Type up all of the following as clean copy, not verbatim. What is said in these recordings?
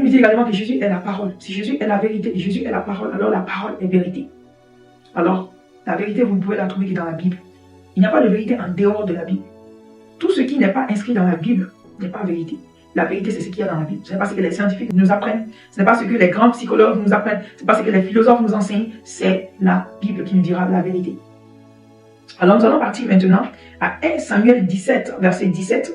nous dit également que Jésus est la parole. Si Jésus est la vérité et Jésus est la parole, alors la parole est vérité. Alors, la vérité, vous ne pouvez la trouver que dans la Bible. Il n'y a pas de vérité en dehors de la Bible. Tout ce qui n'est pas inscrit dans la Bible n'est pas vérité. La vérité, c'est ce qu'il y a dans la Bible. Ce n'est pas ce que les scientifiques nous apprennent. Ce n'est pas ce que les grands psychologues nous apprennent. Ce n'est pas ce que les philosophes nous enseignent. C'est la Bible qui nous dira la vérité. Alors, nous allons partir maintenant à 1 Samuel 17, verset 17,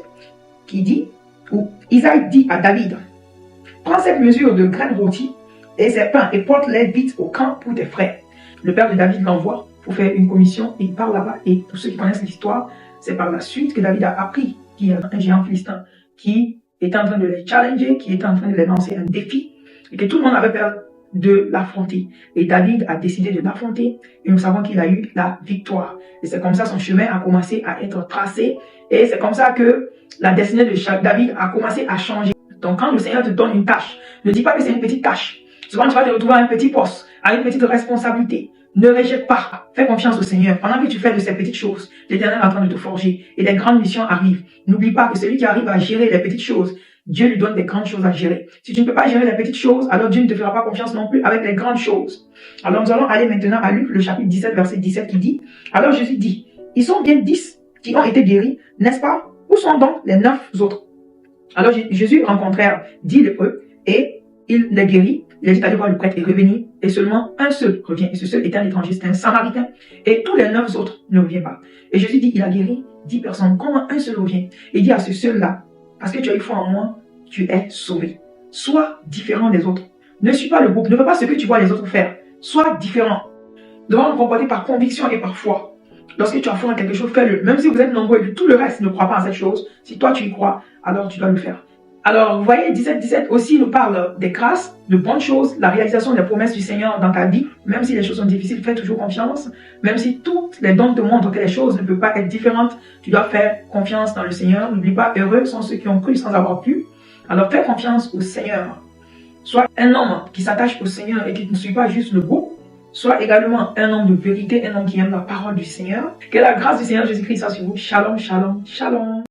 qui dit, où Isaïe dit à David, « Prends cette mesure de graines rôties et ces pains et porte-les vite au camp pour tes frères. » Le père de David l'envoie pour faire une commission et il part là-bas. Et pour ceux qui connaissent l'histoire, c'est par la suite que David a appris qu'il y a un géant philistin qui était en train de les challenger, qui était en train de les lancer un défi et que tout le monde avait peur de l'affronter. Et David a décidé de l'affronter et nous savons qu'il a eu la victoire. Et c'est comme ça son chemin a commencé à être tracé et c'est comme ça que la destinée de David a commencé à changer. Donc quand le Seigneur te donne une tâche, ne dis pas que c'est une petite tâche. Souvent tu vas te retrouver à un petit poste, à une petite responsabilité. Ne rejette pas. Fais confiance au Seigneur. Pendant que tu fais de ces petites choses, l'Éternel est en train de te forger et des grandes missions arrivent. N'oublie pas que celui qui arrive à gérer les petites choses, Dieu lui donne des grandes choses à gérer. Si tu ne peux pas gérer les petites choses, alors Dieu ne te fera pas confiance non plus avec les grandes choses. Alors nous allons aller maintenant à Luc, le chapitre 17, verset 17 qui dit, « Alors Jésus dit, ils sont bien 10 qui ont été guéris, n'est-ce pas? Où sont donc les 9 autres? » Alors Jésus rencontrèrent 10 lépreux et il les guérit. Il a dit d'aller voir le prêtre et revenir. Et seulement un seul revient. Et ce seul était un étranger, c'était un samaritain. Et tous les 9 autres ne reviennent pas. Et Jésus dit, il a guéri 10 personnes. Comment un seul revient? Et il dit à ce seul-là, parce que tu as eu foi en moi, tu es sauvé. Sois différent des autres. Ne suis pas le groupe. Ne fais pas ce que tu vois les autres faire. Sois différent. Nous devons nous comporter par conviction et par foi. Lorsque tu as foi en quelque chose, fais-le. Même si vous êtes nombreux et que tout le reste ne croit pas en cette chose, si toi tu y crois, alors tu dois le faire. Alors, vous voyez, 17-17 aussi nous parle des grâces, de bonnes choses, la réalisation des promesses du Seigneur dans ta vie. Même si les choses sont difficiles, fais toujours confiance. Même si toutes les dons te montrent que les choses ne peuvent pas être différentes, tu dois faire confiance dans le Seigneur. N'oublie pas, heureux sont ceux qui ont cru sans avoir pu. Alors, fais confiance au Seigneur. Sois un homme qui s'attache au Seigneur et qui ne suit pas juste le groupe. Sois également un homme de vérité, un homme qui aime la parole du Seigneur. Que la grâce du Seigneur Jésus-Christ soit sur vous. Shalom, shalom, shalom.